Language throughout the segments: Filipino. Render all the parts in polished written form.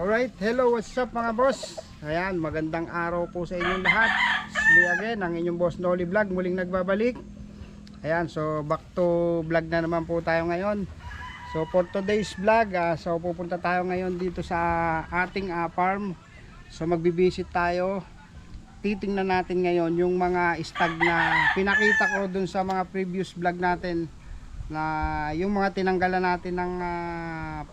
Alright, hello, what's up mga boss? Ayan, magandang araw po sa inyong lahat. It's me again, ang inyong boss Noli Vlog, muling nagbabalik. Ayan, so back to vlog na naman po tayo ngayon. So for today's vlog, so pupunta tayo ngayon dito sa ating farm. So magbibisit tayo. Titingnan natin ngayon yung mga stag na pinakita ko dun sa mga previous vlog natin, na yung mga tinanggalan natin ng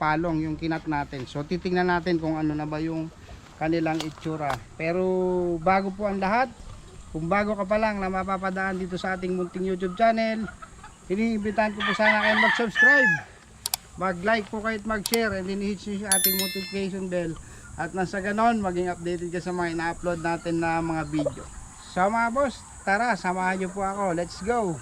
palong, yung kinat natin. So titingnan natin kung ano na ba yung kanilang itsura. Pero bago po ang lahat, kung bago ka pa lang na mapapadaan dito sa ating munting YouTube channel, iniimbitahan ko po sana kayo mag-subscribe, mag-like po kayo at mag-share, and then hit nyo yung ating notification bell. At nasa ganon, maging updated ka sa mga ina-upload natin na mga video. So mga boss, tara, samahan nyo po ako. Let's go!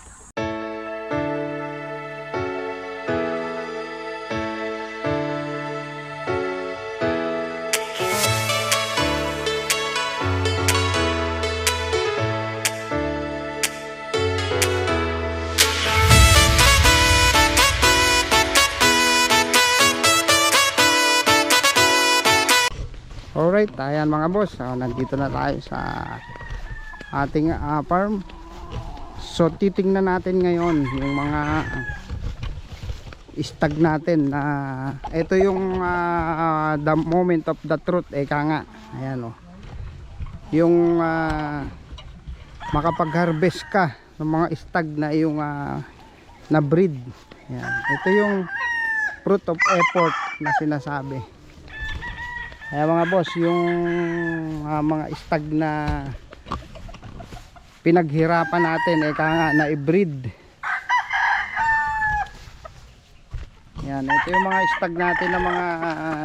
Alright, ayan mga boss, nandito na tayo sa ating farm. So titingnan natin ngayon yung mga stag natin. Ito yung the moment of the truth, eka nga. Ayan o, yung makapag-harvest ka ng mga stag na yung na breed. Ayan. Ito yung fruit of effort na sinasabi. Kaya mga boss, yung mga stag na pinaghirapan natin, eka nga, na i-breed. Yan, ito yung mga stag natin na mga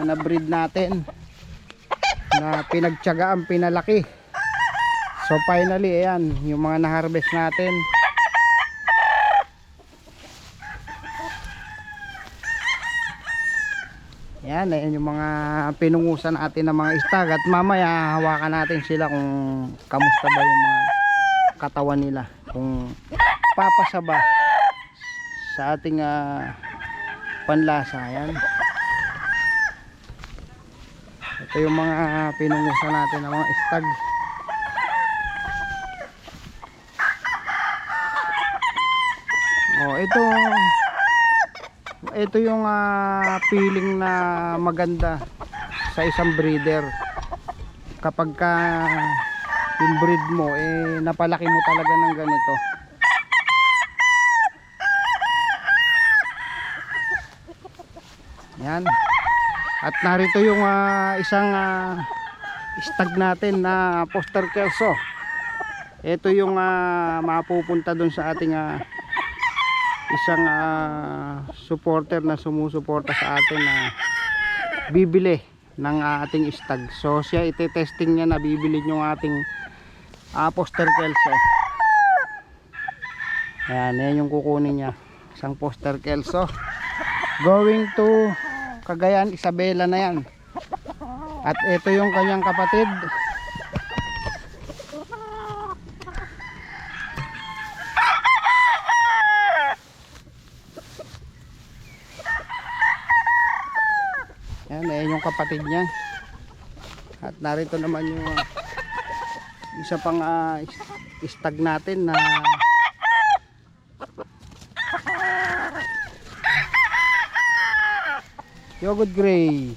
na-breed natin, na pinagtiyagaan, pinalaki. So finally, ayan, yung mga na-harvest natin. Yan, ayan yung mga pinungusan natin ng mga stag. At mamaya hawakan natin sila kung kamusta ba yung mga katawan nila, kung papasa ba sa ating panlasa. Yan, ito yung mga pinungusan natin ng mga stag. Ito yung feeling na maganda sa isang breeder, kapag yung breed mo napalaki mo talaga ng ganito. Yan, at narito yung isang stag natin na poster kelso. Ito yung mapupunta dun sa ating isang supporter na sumusuporta sa atin na bibili ng ating stag. So siya ite-testing niya na bibili yung ating poster kelso. Ayan, yan yung kukunin niya, isang poster kelso going to Cagayan, Isabela na yan. At ito yung kanyang kapatid. Ayan yung kapatid niya. At narito naman yung isa pang stag natin na Yogurt Gray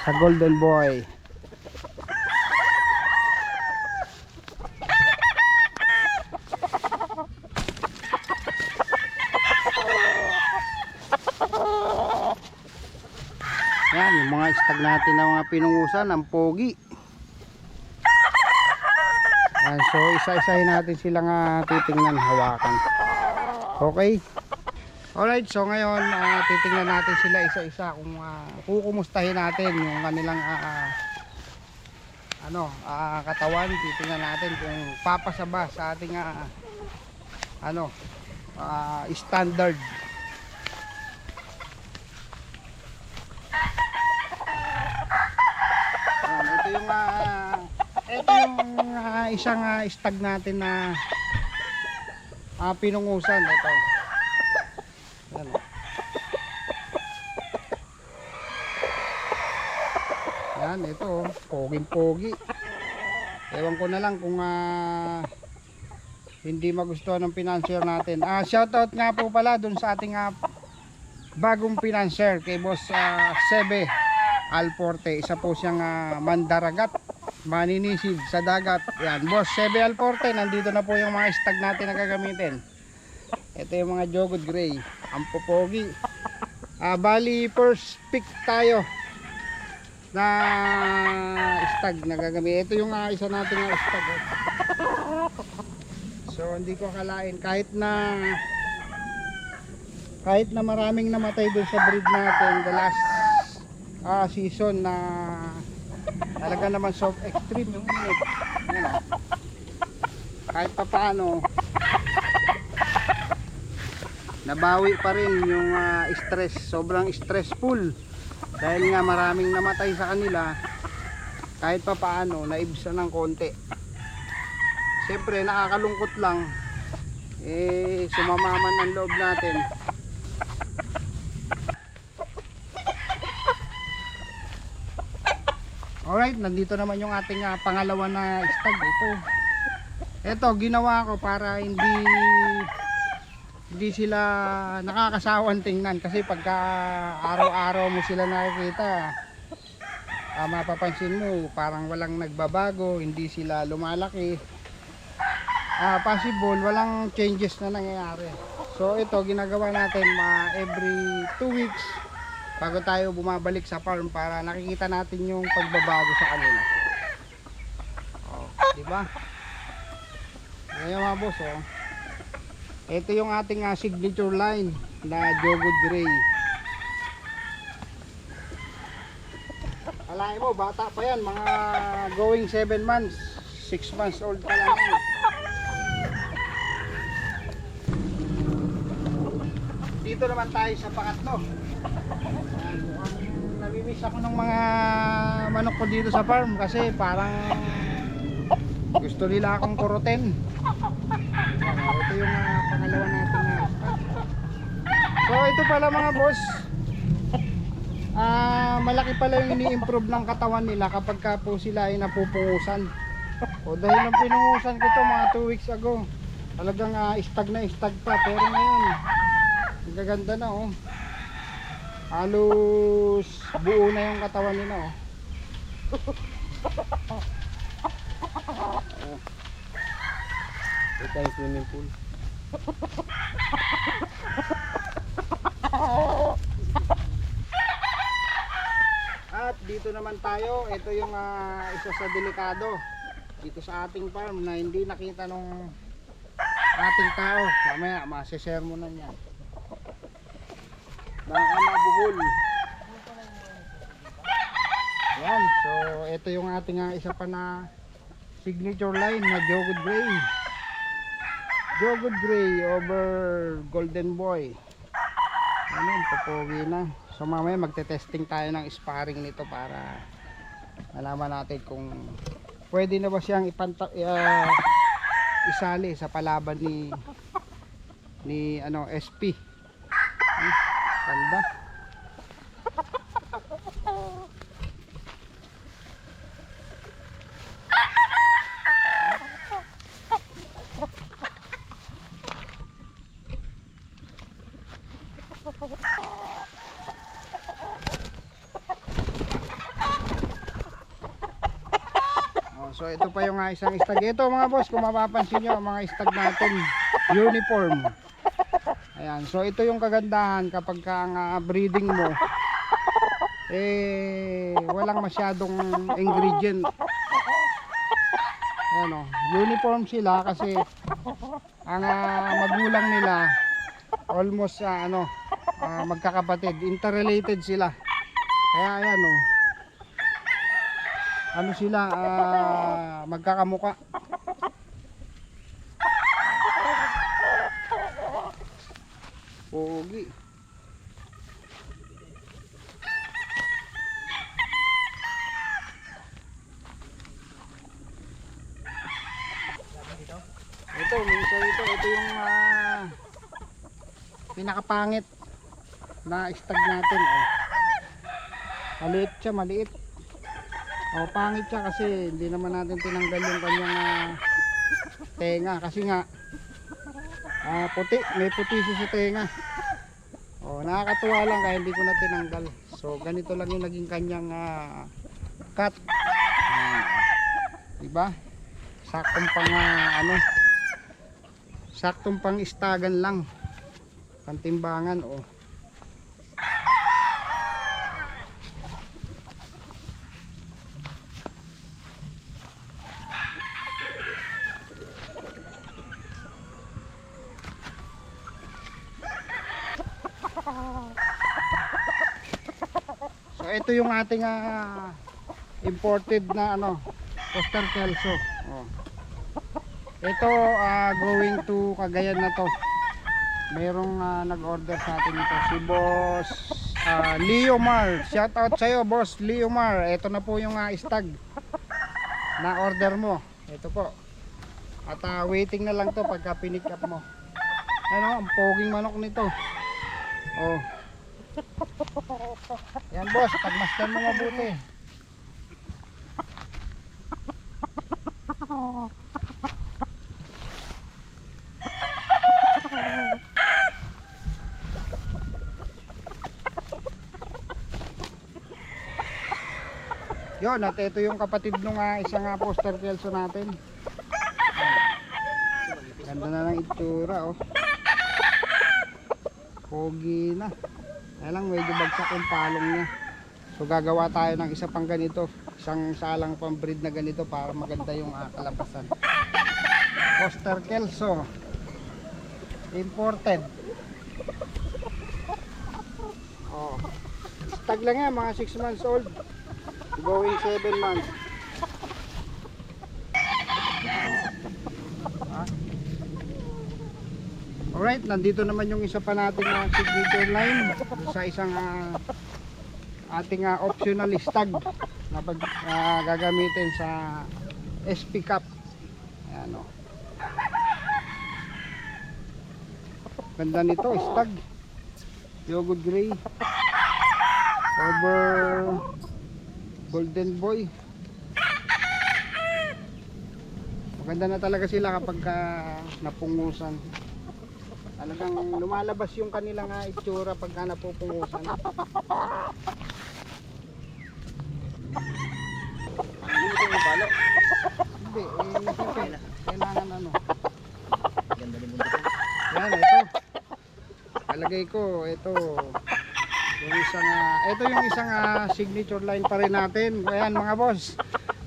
sa Golden Boy. Yan yung mga stag natin na mga pinungusan, ang pogi. Yan, so isa-isahin natin silang titingnan, hawakan. Okay. Alright, so ngayon titingnan natin sila isa-isa, kung kukumustahin natin yung kanilang katawan. Titingnan natin kung papasa ba sa ating standard. Ito yung isang stag natin na pinungusan. Ito. Yan. Ayan, ito, poging-pogi. Ewan ko na lang kung hindi magustuhan ng financier natin. Shoutout nga po pala dun sa ating bagong financier kay Boss Sebe Alporte. Isa po siyang mandaragat, maninisid sa dagat. Yan, Boss Sebe Alporte, nandito na po yung mga stag natin na gagamitin. Ito yung mga Jogod Gray, ang popogi. Bali first pick tayo na stag na gagamitin. Ito yung isa nating stag. So hindi ko akalain kahit na maraming namatay dun sa breed natin the last season na talaga naman soft extreme yung init. Kahit pa paano nabawi pa rin yung stress, sobrang stressful dahil nga maraming namatay sa kanila. Kahit pa paano naibsan ng konti. Siyempre nakakalungkot lang, sumamaman ang loob natin. Alright, nandito naman yung ating pangalawa na stag. Ito ginawa ko para hindi sila nakakasawan tingnan, kasi pagka araw-araw mo sila nakikita, mapapansin mo parang walang nagbabago, hindi sila lumalaki. Possible walang changes na nangyayari. So ito ginagawa natin every 2 weeks bago tayo bumabalik sa farm para nakikita natin yung pagbabago sa kanila. Di ba? Ngayon mga boss, ito yung ating signature line na Jogod Gray. Alain mo, bata pa yan, mga going 7 months, 6 months old pa lang yan. Dito naman tayo sa pangatlo. Namimiss ako ng mga manok ko dito sa farm kasi parang gusto nila akong kurutin. Ito yung pangalawa natin na stag. So ito pala mga boss, malaki pala yung ini-improve ng katawan nila kapag ka po sila ay napupungusan. Dahil nang pinungusan ko ito mga 2 weeks ago, talagang stag na stag pa, pero ngayon ang gaganda na halos buo na yung katawan nila ito yung swimming pool. At dito naman tayo, ito yung isa sa delikado dito sa ating farm na hindi nakita nung ating tao. Mamaya masishare mo na yan. Baka mabuhol. Yan, so ito yung ating isa pa na signature line na Jogod Gray. Jogod Gray over Golden Boy. Ano, papogi na. So mamaya magte-testing tayo ng sparring nito para malaman natin kung pwede na ba siyang isali sa palaban ni SP. Ganda. So ito pa yung isang stag. Ito mga boss, kung mapapansin nyo, ang mga stag natin uniform. Ayan, so ito yung kagandahan kapag ang breeding mo walang masyadong ingredient. Ayan, uniform sila kasi ang magulang nila almost magkakapatid, interrelated sila. Kaya ayan sila magkakamuka. Pogi. Ito yung pinakapangit na stag natin. Maliit siya, maliit. O, pangit siya kasi hindi naman natin tinanggal yung kanyang tenga kasi nga puti, may puti siya sa tenga. O, nakakatuwa lang kaya hindi ko na tinanggal. So ganito lang yung naging kanyang cut. Diba? Saktong pang saktong pang istagan lang. Pantimbangan o. So ito yung ating imported na Costa Kelso. Oh. Ito going to Cagayan na to. Merong nag-order sa atin ito si Boss Leomar. Shout out sa iyo Boss Leomar. Ito na po yung stag na order mo. Ito po. At waiting na lang to pagka pinick up mo. Ano, ang poging manok nito. Oh. Yan boss, pagmasdan mo mabuti. Yun, at ito yung kapatid nung isang poster kelso natin. Ganda na lang itsura oh. Pogi na. Kaya lang medyo bagsak yung palong niya. So gagawa tayo ng isa pang ganito. Isang salang pang breed na ganito para maganda yung kalabasan. Costa Kelso. Imported. Oh. Stag lang yan, mga 6 months old. Going 7 months. Alright, nandito naman yung isa pa nating signature line sa isang ating optional stag na gagamitin sa SP Cup. Ayan o. Ganda nito, stag. Yogurt gray. Over golden boy. Maganda na talaga sila kapag napungusan. Talagang lumalabas yung kanilang itsura pagka napupungusan. Hindi ko balo. Hindi, siyempre, kailangan Ganda din mundo. Yan, ito. Palagay ko, ito yung isang signature line pa rin natin. Ayan mga boss.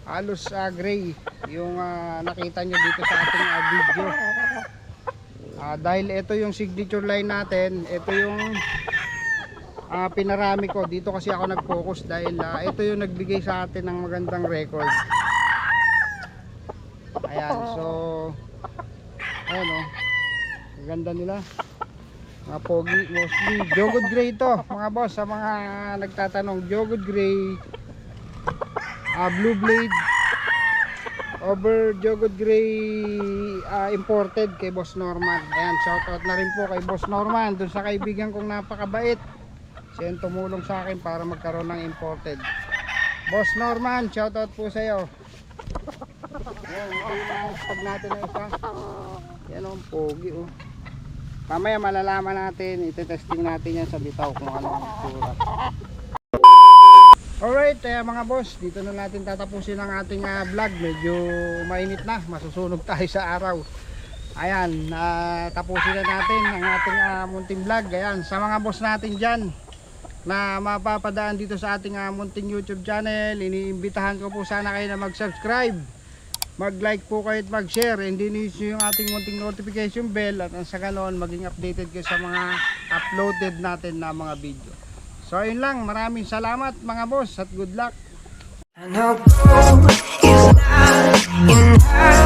Halos gray yung nakita nyo dito sa ating video. Dahil ito yung signature line natin, ito yung pinarami ko. Dito kasi ako nag-focus dahil ito yung nagbigay sa atin ng magandang record. Ayan, so ayan o, ganda nila. Mga pogi, mostly Yogurt gray to mga boss. Sa mga nagtatanong, Yogurt gray, blue blade over Yogurt gray imported kay Boss Norman. Ayan, shoutout na rin po kay Boss Norman, dun sa kaibigan kong napakabait. Siya yung tumulong sa akin para magkaroon ng imported. Boss Norman, shoutout po sa iyo. Ayan, ito yung stag natin na isa. Yan o, pogi o. Mamaya malalaman natin, ite-testing natin yan sa bitaw kung ano ang itsura. Alright, mga boss, dito na natin tatapusin ang ating vlog. Medyo mainit na, masusunog tayo sa araw. Ayan, tapusin na natin ang ating munting vlog. Ayan, sa mga boss natin dyan na mapapadaan dito sa ating munting YouTube channel, iniimbitahan ko po sana kayo na mag-subscribe, mag-like po kayo at mag-share, and din-use yung ating munting notification bell, at sa ganon maging updated kayo sa mga uploaded natin na mga video. So ayun lang, maraming salamat mga boss at good luck. I know is not enough.